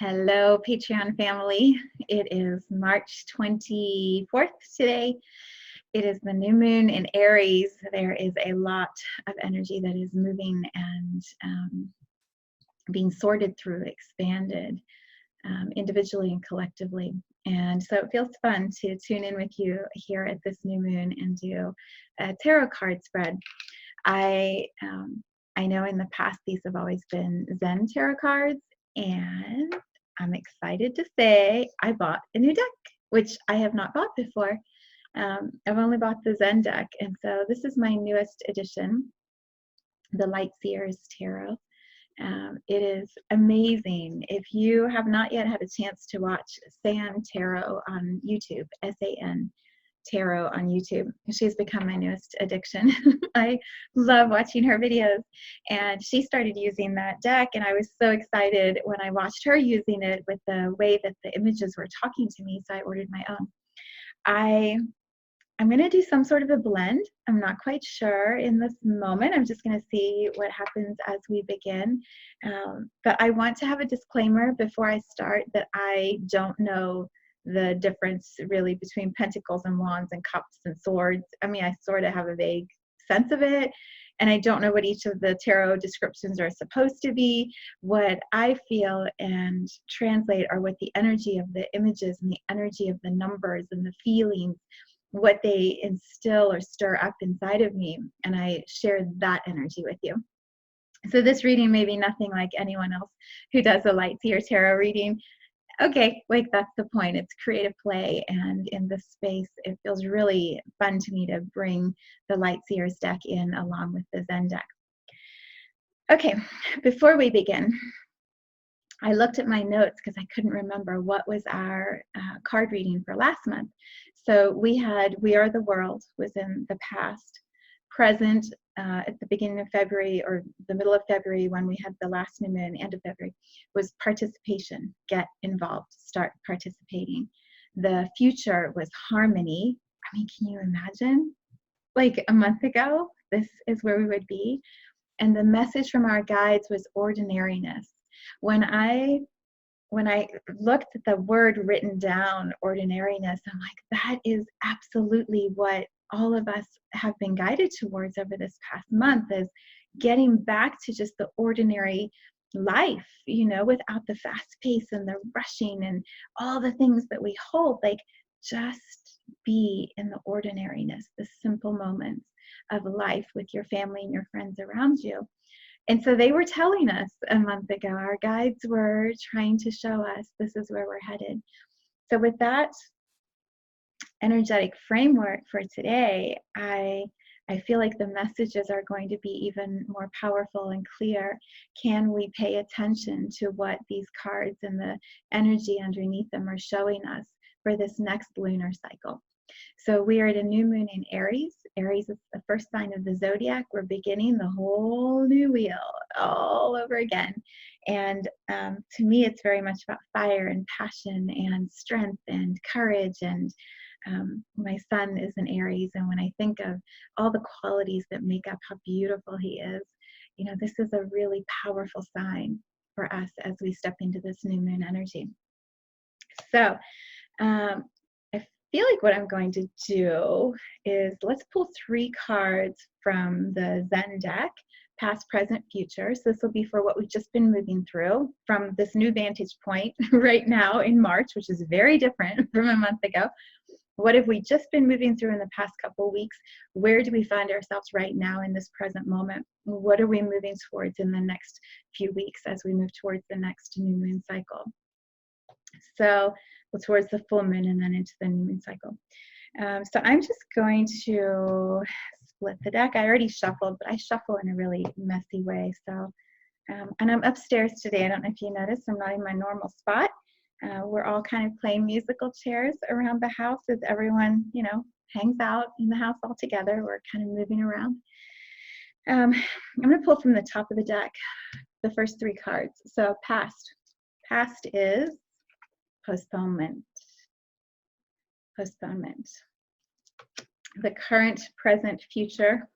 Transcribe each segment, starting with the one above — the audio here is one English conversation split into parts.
Hello, Patreon family. It is March 24th today. It is the new moon in Aries. There is a lot of energy that is moving and being sorted through, expanded individually and collectively. And so it feels fun to tune in with you here at this new moon and do a tarot card spread. I know in the past these have always been Zen tarot cards, and I'm excited to say I bought a new deck, which I have not bought before. I've only bought the Zen deck, and so this is my newest edition, the Light Seers Tarot. It is amazing. If you have not yet had a chance to watch San Tarot on YouTube, S-A-N Tarot on YouTube, she's become my newest addiction. I love watching her videos, and she started using that deck, and I was so excited when I watched her using it with the way that the images were talking to me, so I ordered my own. I'm going to do some sort of a blend. I'm not quite sure in this moment. I'm just going to see what happens as we begin. But I want to have a disclaimer before I start that I don't know the difference really between pentacles and wands and cups and swords. I mean, I sort of have a vague sense of it, and I don't know what each of the tarot descriptions are supposed to be. What I feel and translate are what the energy of the images and the energy of the numbers and the feelings, what they instill or stir up inside of me, and I share that energy with you. So this reading may be nothing like anyone else who does a Light Seer Tarot reading. Okay, like that's the point. It's creative play, and in this space, it feels really fun to me to bring the Light Seers deck in along with the Zen deck. Okay, before we begin, I looked at my notes because I couldn't remember what was our card reading for last month. So we had We Are the World was in the past. Present at the beginning of February or the middle of February when we had the last new moon, end of February, was participation. Get involved, start participating. The future was harmony. I mean, can you imagine? Like a month ago, this is where we would be. And the message from our guides was ordinariness. When I looked at the word written down, ordinariness, I'm like, that is absolutely what all of us have been guided towards over this past month, is getting back to just the ordinary life, you know, without the fast pace and the rushing and all the things that we hold. Like, just be in the ordinariness, the simple moments of life with your family and your friends around you. And so they were telling us a month ago, our guides were trying to show us this is where we're headed. So with that energetic framework for today, I feel like the messages are going to be even more powerful and clear. Can we pay attention to what these cards and the energy underneath them are showing us for this next lunar cycle? So we are at a new moon in Aries. Aries is the first sign of the zodiac. We're beginning the whole new wheel all over again. And to me, it's very much about fire and passion and strength and courage. And my son is an Aries. And when I think of all the qualities that make up how beautiful he is, you know, this is a really powerful sign for us as we step into this new moon energy. So, I feel like what I'm going to do is let's pull 3 cards from the Zen deck, past, present, future. So this will be for what we've just been moving through from this new vantage point right now in March, which is very different from a month ago. What have we just been moving through in the past couple of weeks? Where do we find ourselves right now in this present moment? What are we moving towards in the next few weeks as we move towards the next new moon cycle? So towards the full moon and then into the new moon cycle. So I'm just going to split the deck. I already shuffled, but I shuffle in a really messy way. So, and I'm upstairs today. I don't know if you noticed, I'm not in my normal spot. We're all kind of playing musical chairs around the house as everyone, you know, hangs out in the house all together. We're kind of moving around. I'm going to pull from the top of the deck the first 3 cards. So past. Past is postponement. Postponement. The current, present, future.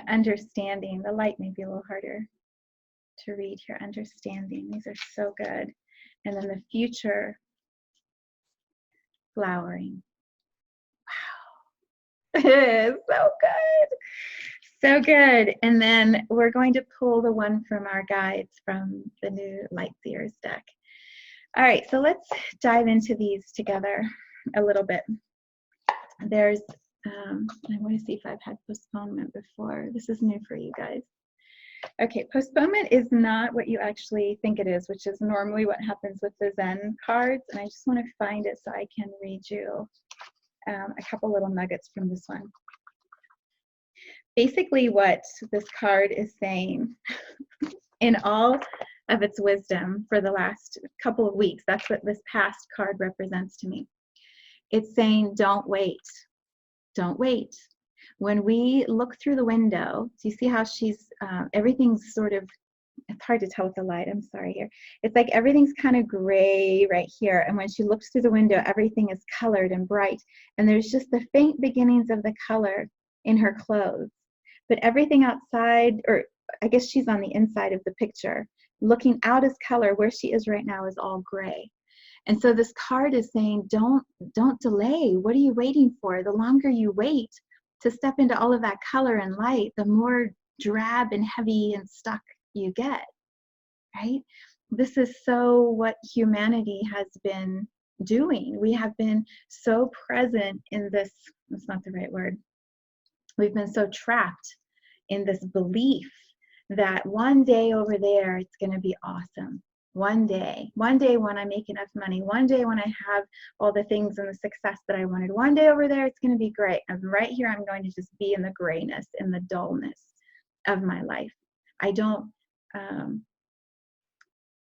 Understanding. The light may be a little harder to read here. Understanding. These are so good. And then the future, flowering. Wow. So good. So good. And then we're going to pull the one from our guides from the new Light Seers deck. All right, so let's dive into these together a little bit. There's, I want to see if I've had postponement before. This is new for you guys. Okay, postponement is not what you actually think it is, which is normally what happens with the Zen cards. And I just want to find it so I can read you a couple little nuggets from this one. Basically, what this card is saying in all of its wisdom for the last couple of weeks, that's what this past card represents to me. It's saying, don't wait. Don't wait. When we look through the window, do you see how she's, everything's sort of, it's hard to tell with the light, I'm sorry here. It's like everything's kind of gray right here. And when she looks through the window, everything is colored and bright. And there's just the faint beginnings of the color in her clothes. But everything outside, or I guess she's on the inside of the picture, looking out as color, where she is right now is all gray. And so this card is saying, don't delay. What are you waiting for? The longer you wait to step into all of that color and light, the more drab and heavy and stuck you get, right? This is so what humanity has been doing. We have been so present in this, that's not the right word. We've been so trapped in this belief that one day over there, it's going to be awesome. One day when I make enough money, one day when I have all the things and the success that I wanted, one day over there, it's going to be great. And right here, I'm going to just be in the grayness, in the dullness of my life. I don't,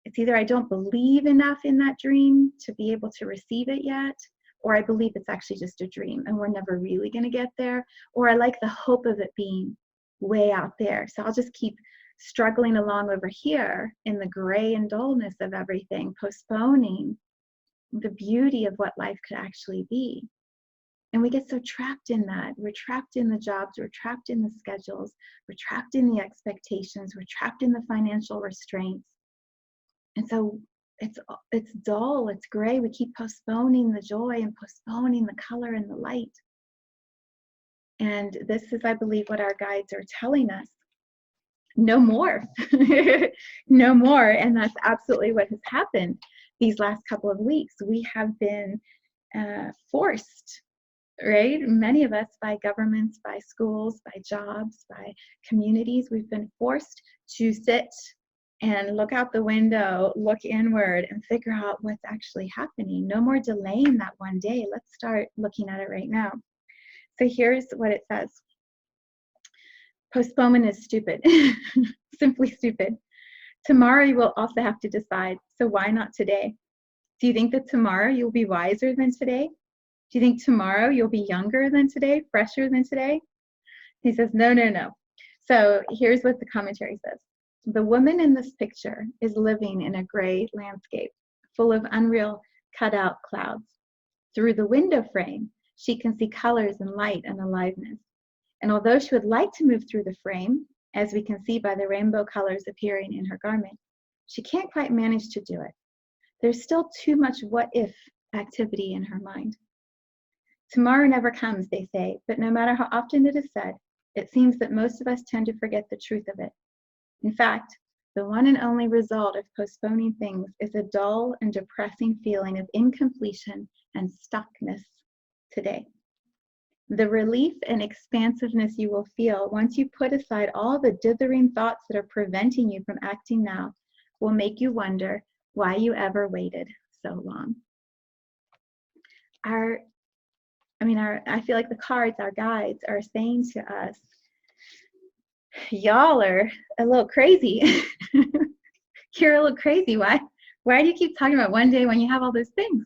it's either I don't believe enough in that dream to be able to receive it yet, or I believe it's actually just a dream and we're never really going to get there, or I like the hope of it being way out there. So I'll just keep struggling along over here in the gray and dullness of everything, postponing the beauty of what life could actually be. And we get so trapped in that. We're trapped in the jobs, we're trapped in the schedules, we're trapped in the expectations, we're trapped in the financial restraints. And so it's dull, it's gray. We keep postponing the joy and postponing the color and the light. And this is, I believe, what our guides are telling us. No more. No more. And that's absolutely what has happened these last couple of weeks. We have been forced, right? Many of us, by governments, by schools, by jobs, by communities, we've been forced to sit and look out the window, look inward, and figure out what's actually happening. No more delaying that one day. Let's start looking at it right now. So here's what it says. Postponement is stupid. Simply stupid. Tomorrow you will also have to decide, so why not today? Do you think that tomorrow you'll be wiser than today? Do you think tomorrow you'll be younger than today, fresher than today? He says, no, no, no. So here's what the commentary says. The woman in this picture is living in a gray landscape full of unreal cut-out clouds. Through the window frame, she can see colors and light and aliveness. And although she would like to move through the frame, as we can see by the rainbow colors appearing in her garment, she can't quite manage to do it. There's still too much what-if activity in her mind. Tomorrow never comes, they say, but no matter how often it is said, it seems that most of us tend to forget the truth of it. In fact, the one and only result of postponing things is a dull and depressing feeling of incompletion and stuckness today. The relief and expansiveness you will feel once you put aside all the dithering thoughts that are preventing you from acting now will make you wonder why you ever waited so long. I feel like the cards, our guides, are saying to us, y'all are a little crazy. You're a little crazy. Why do you keep talking about one day when you have all those things?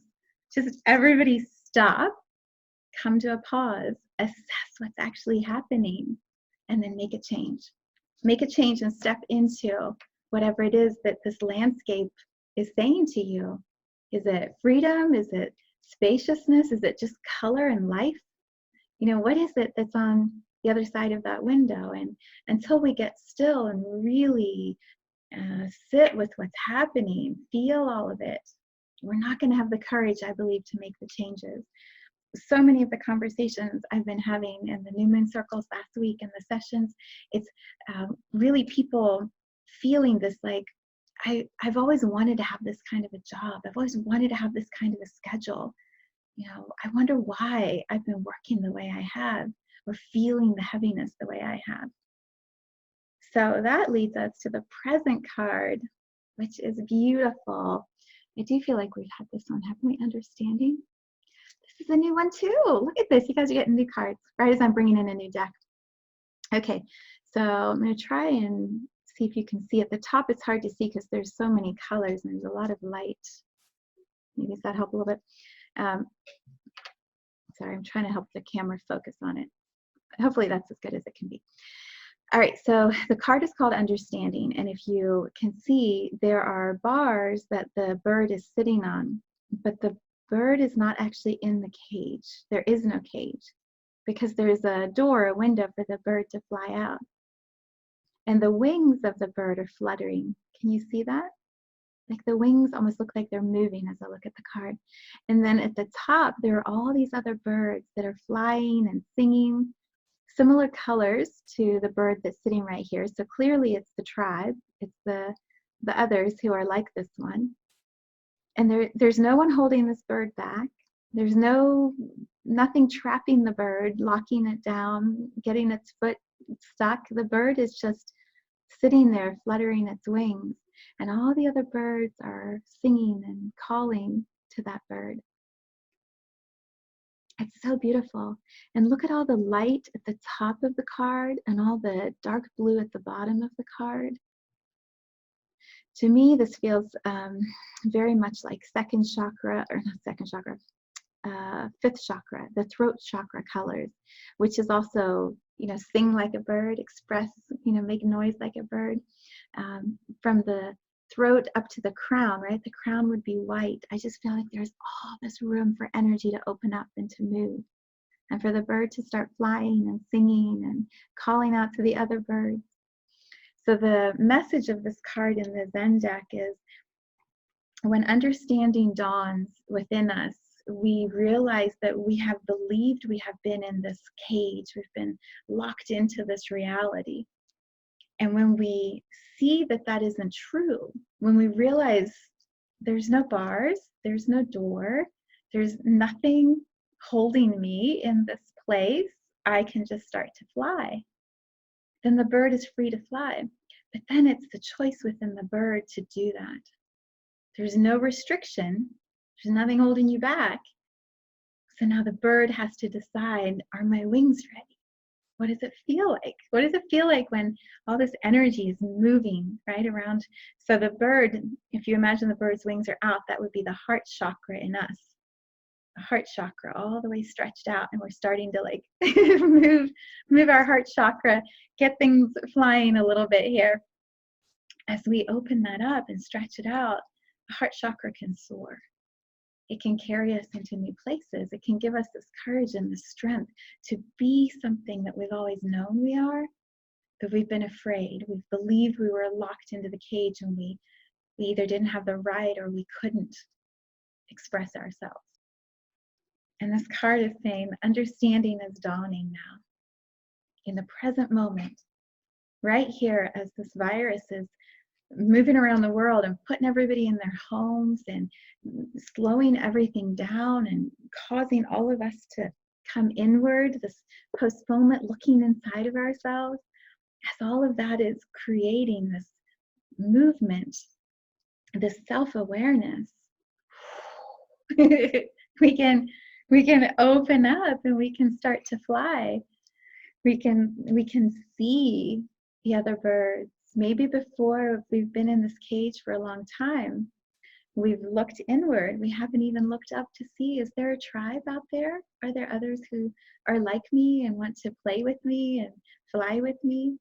Just everybody stop, come to a pause, assess what's actually happening, and then make a change. Make a change and step into whatever it is that this landscape is saying to you. Is it freedom? Is it spaciousness? Is it just color and life? You know, what is it that's on the other side of that window? And until we get still and really sit with what's happening, feel all of it. We're not going to have the courage, I believe, to make the changes. So many of the conversations I've been having in the new moon circles last week and the sessions, it's really people feeling this like, I've always wanted to have this kind of a job. I've always wanted to have this kind of a schedule. You know, I wonder why I've been working the way I have or feeling the heaviness the way I have. So that leads us to the present card, which is beautiful. I do feel like we've had this one, haven't we? Understanding. This is a new one too. Look at this. You guys are getting new cards right as I'm bringing in a new deck. Okay, so I'm going to try and see if you can see at the top. It's hard to see because there's so many colors and there's a lot of light. Maybe does that help a little bit? Sorry, I'm trying to help the camera focus on it. Hopefully that's as good as it can be. All right, so the card is called Understanding, and if you can see, there are bars that the bird is sitting on, but the bird is not actually in the cage. There is no cage because there's a door, a window for the bird to fly out. And the wings of the bird are fluttering. Can you see that? Like the wings almost look like they're moving as I look at the card. And then at the top, there are all these other birds that are flying and singing. Similar colors to the bird that's sitting right here. So clearly it's the tribe. It's the others who are like this one. And there's no one holding this bird back. There's nothing trapping the bird, locking it down, getting its foot stuck. The bird is just sitting there fluttering its wings. And all the other birds are singing and calling to that bird. It's so beautiful. And look at all the light at the top of the card and all the dark blue at the bottom of the card. To me, this feels very much like second chakra, or not second chakra, fifth chakra, the throat chakra colors, which is also, you know, sing like a bird, express, you know, make noise like a bird. From the throat up to the crown, right? The crown would be white. I just feel like there's all this room for energy to open up and to move, and for the bird to start flying and singing and calling out to the other birds. So the message of this card in the Zen deck is, when understanding dawns within us, we realize that we have believed we have been in this cage, we've been locked into this reality. And when we see that that isn't true, when we realize there's no bars, there's no door, there's nothing holding me in this place, I can just start to fly. Then the bird is free to fly. But then it's the choice within the bird to do that. There's no restriction. There's nothing holding you back. So now the bird has to decide, are my wings ready? What does it feel like? What does it feel like when all this energy is moving right around? So the bird, if you imagine the bird's wings are out, that would be the heart chakra in us. The heart chakra all the way stretched out, and we're starting to like move our heart chakra, get things flying a little bit here. As we open that up and stretch it out, the heart chakra can soar. It can carry us into new places. It can give us this courage and this strength to be something that we've always known we are, but we've been afraid. We've believed we were locked into the cage, and we either didn't have the right or we couldn't express ourselves. And this card is saying understanding is dawning now. In the present moment, right here, as this virus is moving around the world and putting everybody in their homes and slowing everything down and causing all of us to come inward, this postponement, looking inside of ourselves, as all of that is creating this movement, this self-awareness, we can open up and we can start to fly. We can see the other birds. Maybe before we've been in this cage for a long time, we've looked inward. We haven't even looked up to see, is there a tribe out there? Are there others who are like me and want to play with me and fly with me?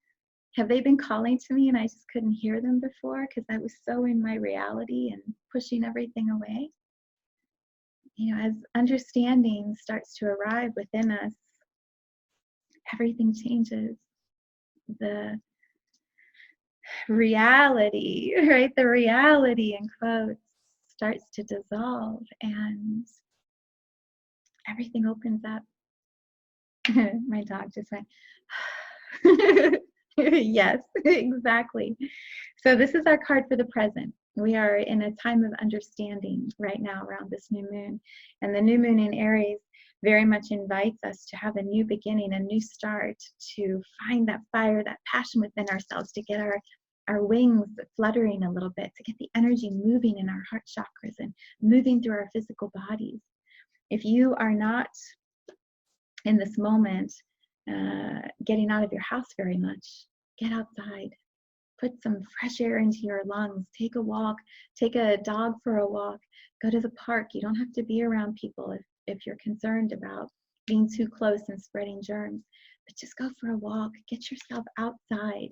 Have they been calling to me and I just couldn't hear them before because I was so in my reality and pushing everything away? You know, as understanding starts to arrive within us, everything changes. reality, right? The reality in quotes starts to dissolve and everything opens up. My dog just went, yes, exactly. So this is our card for the present. We are in a time of understanding right now around this new moon. And the new moon in Aries very much invites us to have a new beginning, a new start, to find that fire, that passion within ourselves, to get our wings fluttering a little bit, to get the energy moving in our heart chakras and moving through our physical bodies. If you are not in this moment getting out of your house very much, get outside. Put some fresh air into your lungs. Take a walk. Take a dog for a walk. Go to the park. You don't have to be around people if you're concerned about being too close and spreading germs. But just go for a walk. Get yourself outside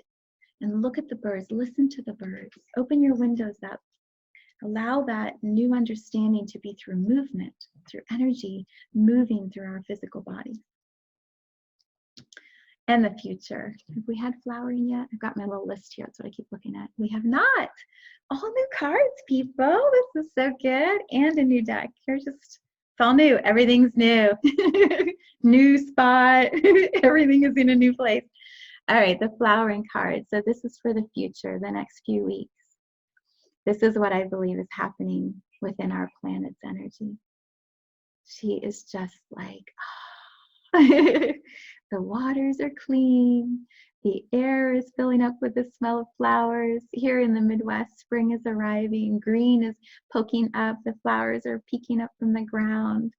and look at the birds. Listen to the birds. Open your windows up. Allow that new understanding to be through movement, through energy, moving through our physical bodies. And the future. Have we had flowering yet? I've got my little list here. That's what I keep looking at. We have not. All new cards, people. This is so good. And a new deck. It's all new. Everything's new. New spot. Everything is in a new place. All right, the flowering card. So this is for the future, the next few weeks. This is what I believe is happening within our planet's energy. She is just like, the waters are clean. The air is filling up with the smell of flowers. Here in the Midwest, spring is arriving. Green is poking up. The flowers are peeking up from the ground.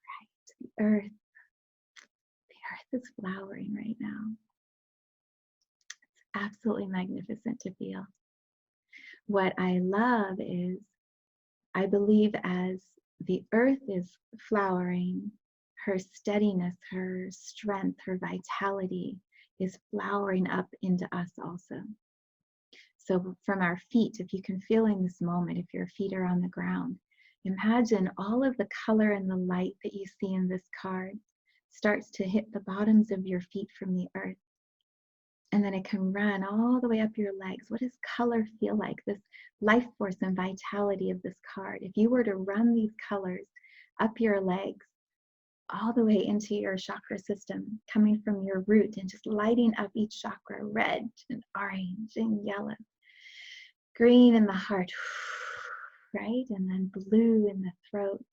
Right, the earth is flowering right now. It's absolutely magnificent to feel. What I love is, I believe as the earth is flowering, her steadiness, her strength, her vitality is flowering up into us also. So from our feet, if you can feel in this moment, if your feet are on the ground, imagine all of the color and the light that you see in this card starts to hit the bottoms of your feet from the earth. And then it can run all the way up your legs. What does color feel like? This life force and vitality of this card. If you were to run these colors up your legs, all the way into your chakra system, coming from your root and just lighting up each chakra, red and orange and yellow, green in the heart, right? And then blue in the throat,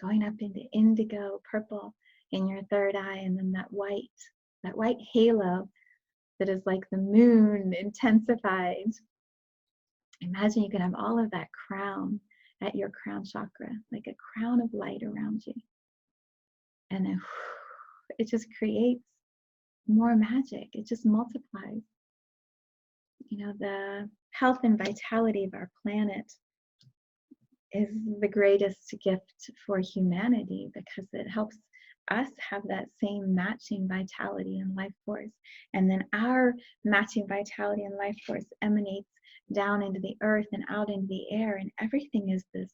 going up into indigo, purple in your third eye, and then that white halo that is like the moon intensified. Imagine you can have all of that crown at your crown chakra, like a crown of light around you. And then it just creates more magic. It just multiplies. You know, the health and vitality of our planet is the greatest gift for humanity because it helps us have that same matching vitality and life force. And then our matching vitality and life force emanates down into the earth and out into the air. And everything is this.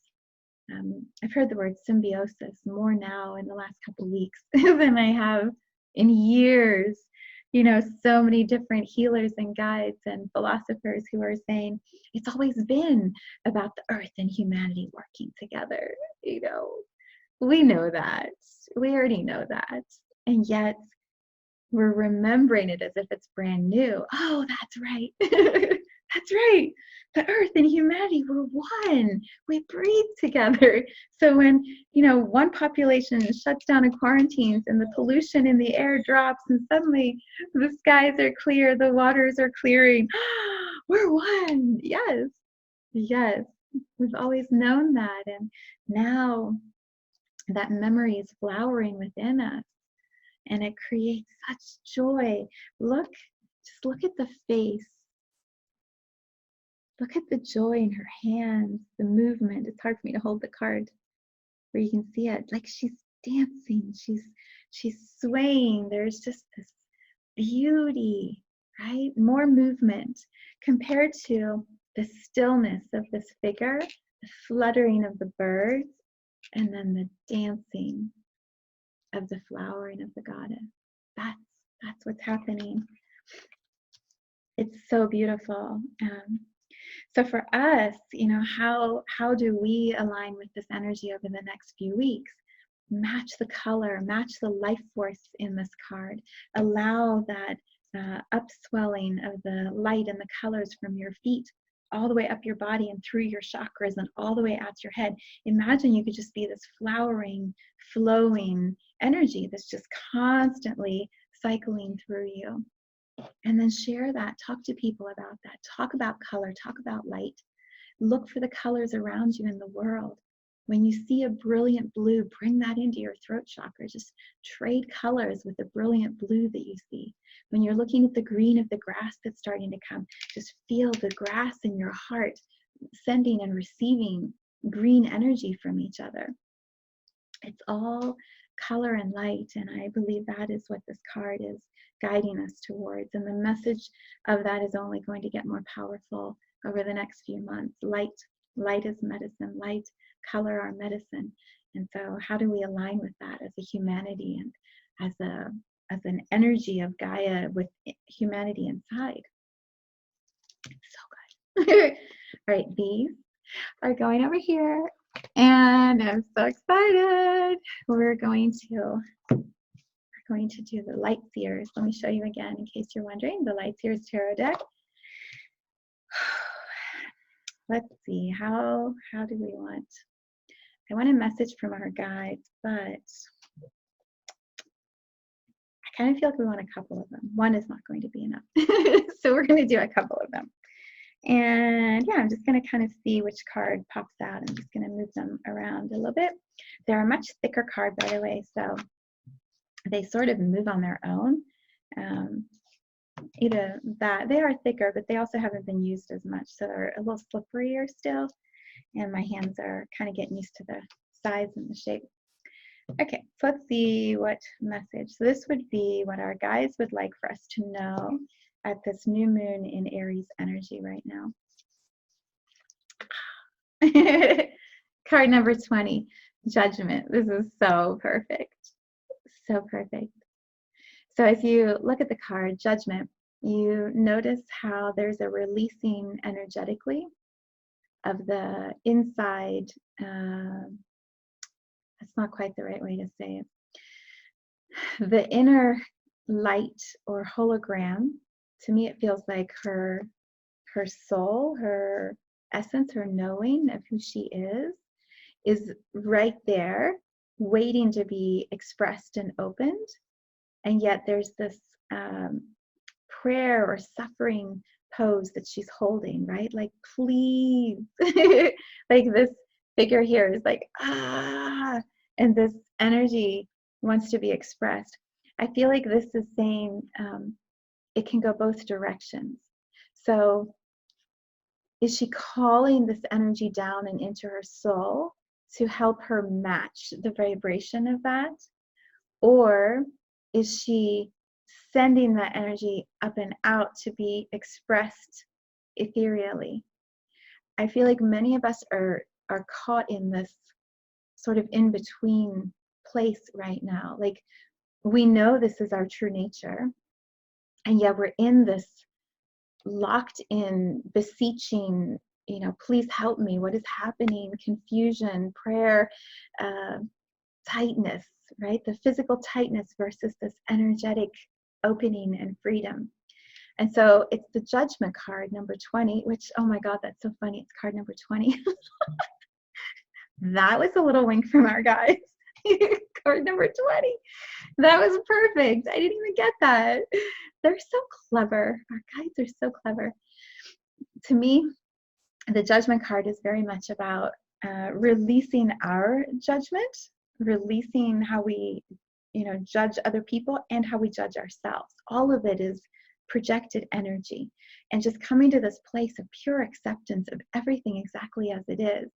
I've heard the word symbiosis more now in the last couple of weeks than I have in years. You know, so many different healers and guides and philosophers who are saying it's always been about the earth and humanity working together. You know, we know that. We already know that. And yet we're remembering it as if it's brand new. Oh, that's right. That's right. The earth and humanity were one. We breathe together. So when, you know, one population shuts down and quarantines and the pollution in the air drops and suddenly the skies are clear, the waters are clearing. We're one. Yes. Yes. We've always known that. And now that memory is flowering within us. And it creates such joy. Just look at the face. Look at the joy in her hands, the movement. It's hard for me to hold the card where you can see it. Like she's dancing, she's swaying. There's just this beauty, right? More movement compared to the stillness of this figure, the fluttering of the birds, and then the dancing of the flowering of the goddess. That's what's happening. It's so beautiful. So for us, how do we align with this energy over the next few weeks? Match the color, match the life force in this card. Allow that upswelling of the light and the colors from your feet all the way up your body and through your chakras and all the way out to your head. Imagine you could just be this flowering, flowing energy that's just constantly cycling through you. And then share that. Talk to people about that. Talk about color. Talk about light. Look for the colors around you in the world. When you see a brilliant blue, bring that into your throat chakra. Just trade colors with the brilliant blue that you see. When you're looking at the green of the grass that's starting to come, just feel the grass in your heart sending and receiving green energy from each other. It's all color and light, and I believe that is what this card is guiding us towards. And the message of that is only going to get more powerful over the next few months. Light is medicine. Light, color are medicine. And so how do we align with that as a humanity and as an energy of Gaia with humanity inside? It's so good. All right, these are going over here, and I'm so excited. We're going to do the Light Seers. Let me show you again in case you're wondering. The Light Seers Tarot deck. Let's see, how do we want? I want a message from our guides, but I kind of feel like we want a couple of them. One is not going to be enough. So we're going to do a couple of them. And yeah, I'm just going to kind of see which card pops out. I'm just going to move them around a little bit. They're a much thicker card, by the way, so they sort of move on their own. Either that, they are thicker, but they also haven't been used as much, so they're a little slipperier still, and my hands are kind of getting used to the size and the shape. Okay, so let's see what message. So this would be what our guides would like for us to know at this new moon in Aries energy right now. Card number 20, Judgment. This is so perfect. So perfect. So as you look at the card, Judgment, you notice how there's a releasing energetically of the inside. That's not quite the right way to say it. The inner light or hologram, to me it feels like her soul, her essence, her knowing of who she is right there waiting to be expressed and opened. And yet there's this prayer or suffering pose that she's holding, right? Like, please. Like this figure here is like, and this energy wants to be expressed. I feel like this is saying it can go both directions. So is she calling this energy down and into her soul to help her match the vibration of that? Or is she sending that energy up and out to be expressed ethereally? I feel like many of us are caught in this sort of in-between place right now. Like, we know this is our true nature, and yet we're in this locked in, beseeching, please help me, what is happening, confusion, prayer, tightness, right? The physical tightness versus this energetic opening and freedom. And so it's the Judgment card, number 20, which, oh my God, that's so funny. It's card number 20. That was a little wink from our guys. Card number 20. That was perfect. I didn't even get that. They're so clever. Our guides are so clever. To me, the Judgment card is very much about releasing our judgment, releasing how we, judge other people and how we judge ourselves. All of it is projected energy, and just coming to this place of pure acceptance of everything exactly as it is.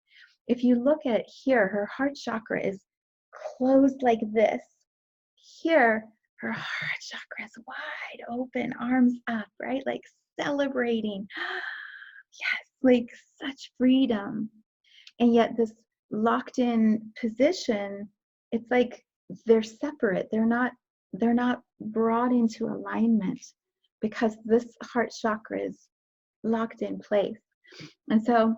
If you look at here, her heart chakra is closed like this. Here, her heart chakra is wide open, arms up, right? Like celebrating. Yes, like such freedom. And yet this locked in position, it's like they're separate. They're not brought into alignment because this heart chakra is locked in place. And so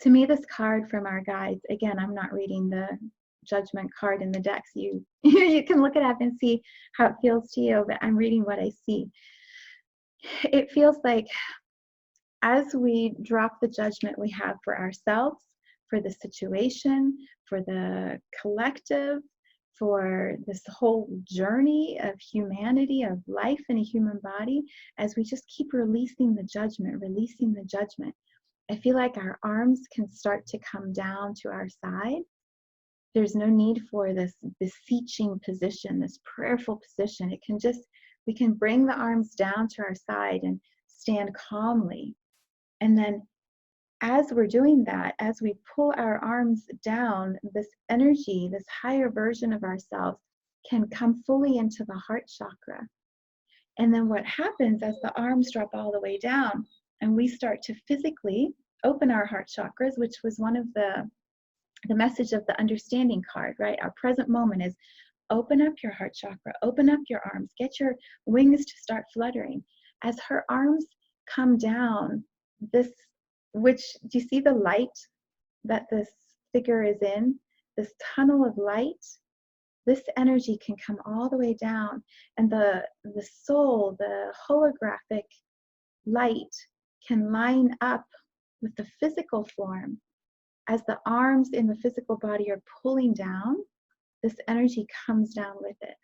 to me, this card from our guides, again, I'm not reading the judgment card in the decks. You you can look it up and see how it feels to you, but I'm reading what I see. It feels like as we drop the judgment we have for ourselves, for the situation, for the collective, for this whole journey of humanity, of life in a human body, as we just keep releasing the judgment, I feel like our arms can start to come down to our side. There's no need for this beseeching position, this prayerful position. We can bring the arms down to our side and stand calmly. And then as we're doing that, as we pull our arms down, this energy, this higher version of ourselves can come fully into the heart chakra. And then what happens as the arms drop all the way down and we start to physically open our heart chakras, which was one of the message of the understanding card, right? Our present moment is open up your heart chakra, open up your arms, get your wings to start fluttering. As her arms come down, do you see the light that this figure is in? This tunnel of light, this energy can come all the way down, and the soul, the holographic light can line up with the physical form. As the arms in the physical body are pulling down, this energy comes down with it.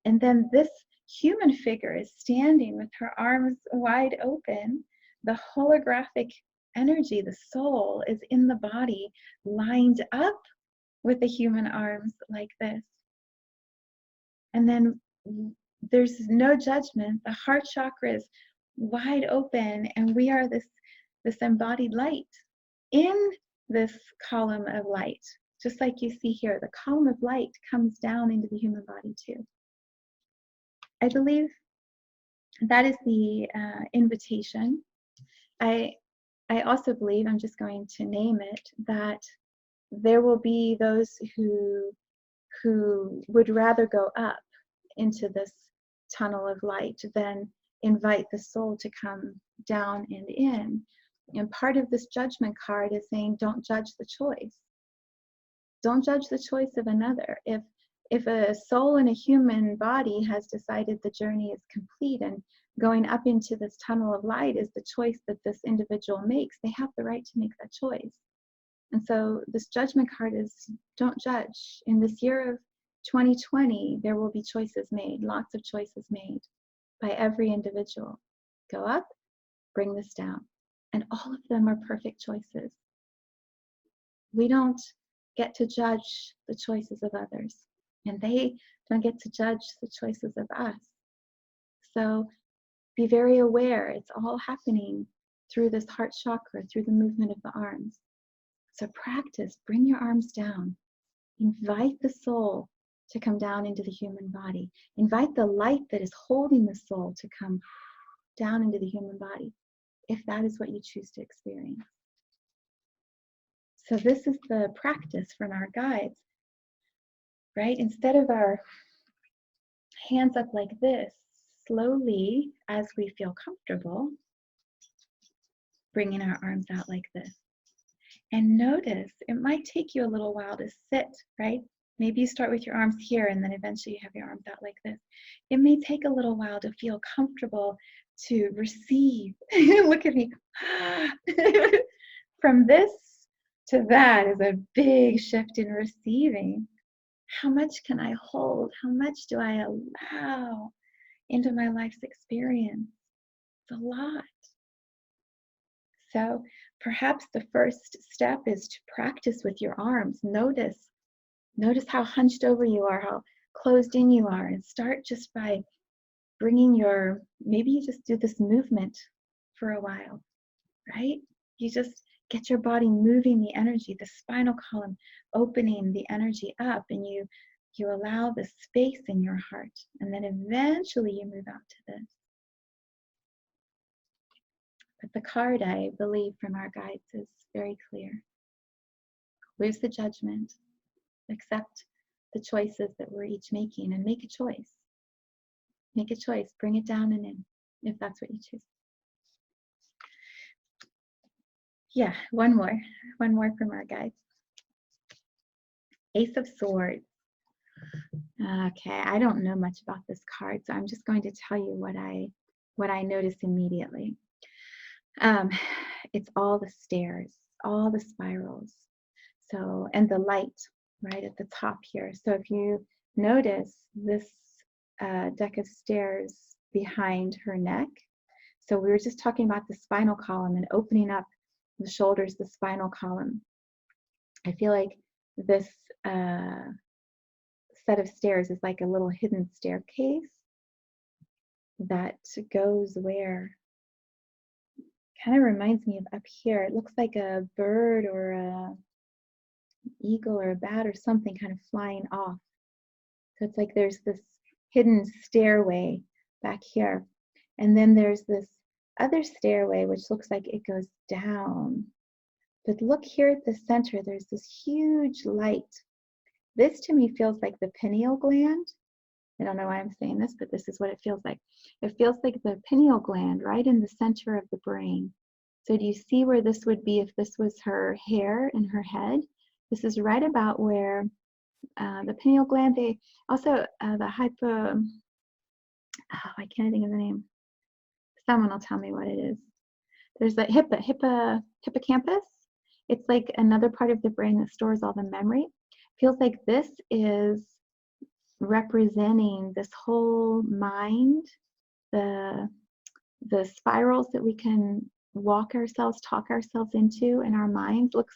And then this human figure is standing with her arms wide open. The holographic energy, the soul, is in the body, lined up with the human arms like this. And then there's no judgment. The heart chakra is wide open, and we are this embodied light in this column of light. Just like you see here, the column of light comes down into the human body too. I believe that is the invitation. I also believe, I'm just going to name it, that there will be those who would rather go up into this tunnel of light than invite the soul to come down and in. And part of this judgment card is saying, don't judge the choice. Don't judge the choice of another. If a soul in a human body has decided the journey is complete and going up into this tunnel of light is the choice that this individual makes, they have the right to make that choice. And so this judgment card is, don't judge. In this year of 2020, there will be choices made, lots of choices made by every individual. Go up, bring this down. And all of them are perfect choices. We don't get to judge the choices of others, and they don't get to judge the choices of us. So be very aware, it's all happening through this heart chakra, through the movement of the arms. So practice, bring your arms down. Invite the soul to come down into the human body. Invite the light that is holding the soul to come down into the human body, if that is what you choose to experience. So this is the practice from our guides, right? Instead of our hands up like this, slowly, as we feel comfortable, bringing our arms out like this. And notice, it might take you a little while to sit, right? Maybe you start with your arms here and then eventually you have your arms out like this. It may take a little while to feel comfortable to receive. Look at me. From this to that is a big shift in receiving. How much can I hold? How much do I allow into my life's experience? It's a lot. So perhaps the first step is to practice with your arms. Notice how hunched over you are, how closed in you are, and start just by bringing maybe you just do this movement for a while, right? You just get your body moving the energy, the spinal column, opening the energy up, and you allow the space in your heart, and then eventually you move out to this. But the card, I believe, from our guides is very clear. Lose the judgment, accept the choices that we're each making, and make a choice. Make a choice. Bring it down and in, if that's what you choose. Yeah, one more from our guides. Ace of Swords. Okay, I don't know much about this card, so I'm just going to tell you what I notice immediately. It's all the stairs, all the spirals. So, and the light right at the top here. So if you notice this deck of stairs behind her neck. So we were just talking about the spinal column and opening up the shoulders, the spinal column. I feel like this set of stairs is like a little hidden staircase that goes where? Kind of reminds me of up here. It looks like a bird or a eagle or a bat or something kind of flying off. So it's like there's this hidden stairway back here. And then there's this other stairway which looks like it goes down. But look here at the center, there's this huge light. This to me feels like the pineal gland. I don't know why I'm saying this, but this is what it feels like. It feels like the pineal gland right in the center of the brain. So do you see where this would be if this was her hair in her head? This is right about where the pineal gland, they also, the I can't think of the name. Someone will tell me what it is. There's the hippocampus. It's like another part of the brain that stores all the memory. Feels like this is representing this whole mind, the spirals that we can walk ourselves, talk ourselves into in our minds. Look,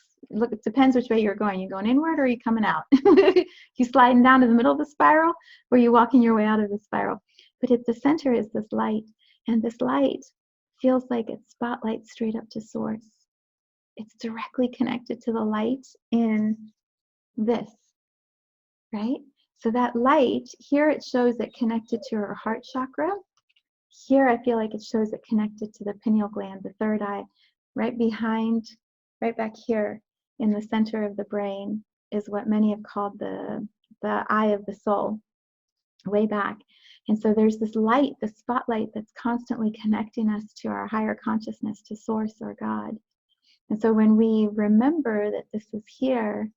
it depends which way you're going. You going inward or are you coming out? You sliding down to the middle of the spiral or you walking your way out of the spiral? But at the center is this light, and this light feels like it spotlights straight up to source. It's directly connected to the light in this, right? So that light, here it shows it connected to her heart chakra. Here I feel like it shows it connected to the pineal gland, the third eye. Right behind, right back here in the center of the brain is what many have called the eye of the soul, way back. And so there's this light, the spotlight that's constantly connecting us to our higher consciousness, to source or God. And so when we remember that this is here,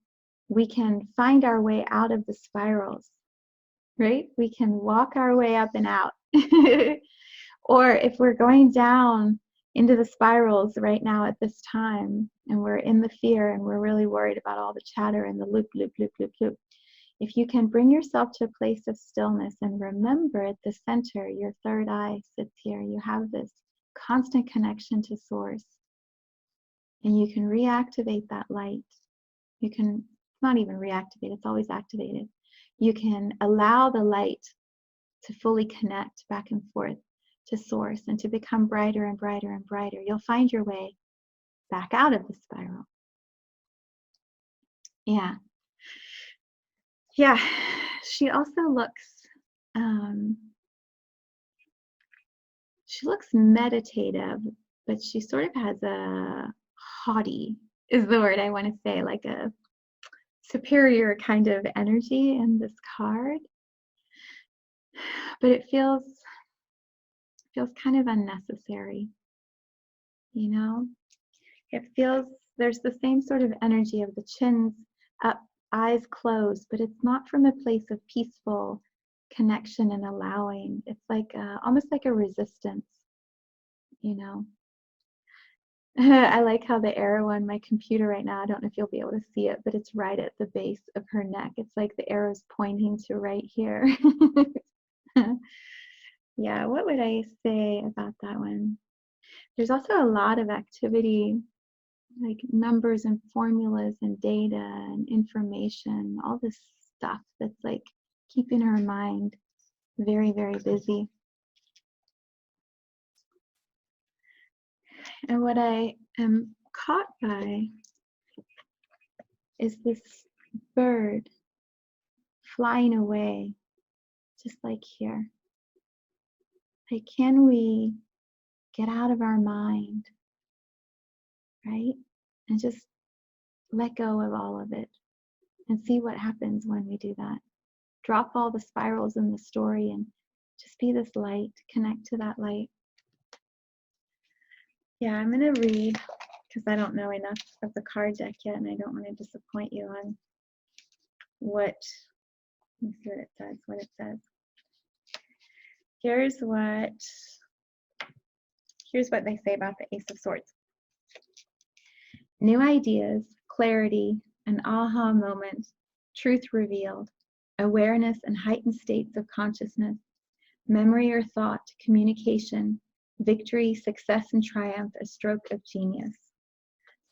we can find our way out of the spirals, right? We can walk our way up and out. Or if we're going down into the spirals right now at this time, and we're in the fear and we're really worried about all the chatter and the loop, loop, loop, loop, loop. If you can bring yourself to a place of stillness and remember at the center, your third eye sits here, you have this constant connection to source. And you can reactivate that light. You can, not even reactivate, it's always activated. You can allow the light to fully connect back and forth to source and to become brighter and brighter and brighter. You'll find your way back out of the spiral. Yeah. Yeah. She also looks meditative, but she sort of has a haughty, is the word I want to say, like a superior kind of energy in this card. But it feels kind of unnecessary, you know? It feels, there's the same sort of energy of the chins up, eyes closed, but it's not from a place of peaceful connection and allowing. It's like almost like a resistance, you know? I like how the arrow on my computer right now, I don't know if you'll be able to see it, but it's right at the base of her neck. It's like the arrow's pointing to right here. Yeah, what would I say about that one? There's also a lot of activity, like numbers and formulas and data and information, all this stuff that's like keeping her mind very, very busy. And what I am caught by is this bird flying away, just like here. Like, can we get out of our mind, right? And just let go of all of it and see what happens when we do that. Drop all the spirals in the story and Just be this light. Connect to that light. Yeah, I'm going to read because I don't know enough of the card deck yet, and I don't want to disappoint you on what, let me see what it says. Here's what they say about the Ace of Swords. New ideas, clarity, an aha moment, truth revealed, awareness and heightened states of consciousness, memory or thought, communication, victory, success and triumph, a stroke of genius.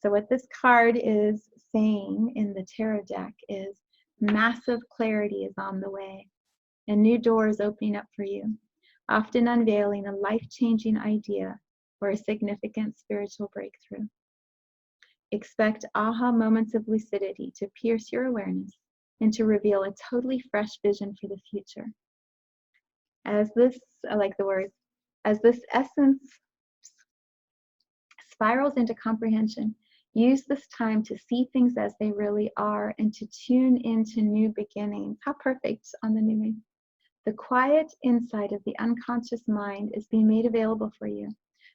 So what this card is saying in the tarot deck is massive clarity is on the way. A new door is opening up for you, often unveiling a life-changing idea or a significant spiritual breakthrough. Expect aha moments of lucidity to pierce your awareness and to reveal a totally fresh vision for the future. As this, I like the words, as this essence spirals into comprehension, use this time to see things as they really are and to tune into new beginnings. How perfect on the new moon. The quiet insight of the unconscious mind is being made available for you.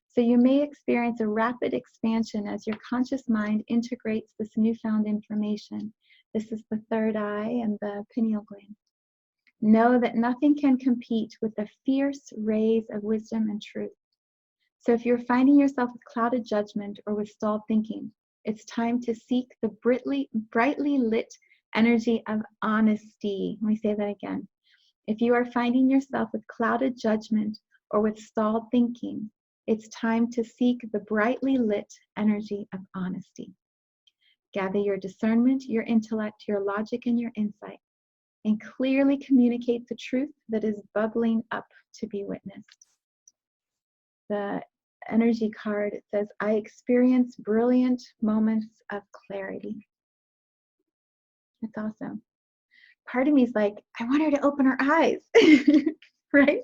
So you may experience a rapid expansion as your conscious mind integrates this newfound information. This is the third eye and the pineal gland. Know that nothing can compete with the fierce rays of wisdom and truth. So if you're finding yourself with clouded judgment or with stalled thinking, it's time to seek the brightly lit energy of honesty. Let me say that again. If you are finding yourself with clouded judgment or with stalled thinking, it's time to seek the brightly lit energy of honesty. Gather your discernment, your intellect, your logic, and your insight, and clearly communicate the truth that is bubbling up to be witnessed. The energy card, it says, I experience brilliant moments of clarity. It's awesome. Part of me is like, I want her to open her eyes, right?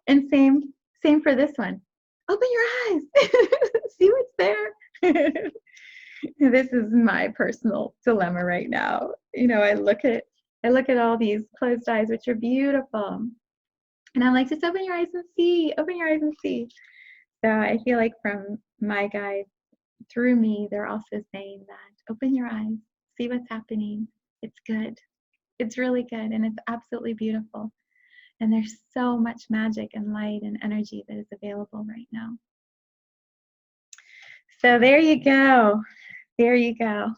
And same for this one. Open your eyes. See what's there. This is my personal dilemma right now. You know, I look at all these closed eyes, which are beautiful. And I'm like, just open your eyes and see. Open your eyes and see. So I feel like from my guides through me, they're also saying that open your eyes, see what's happening. It's good. It's really good, and it's absolutely beautiful. And there's so much magic and light and energy that is available right now. So there you go. There you go.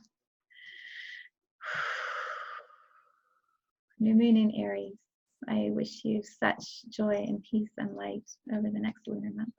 New moon in Aries. I wish you such joy and peace and light over the next lunar month.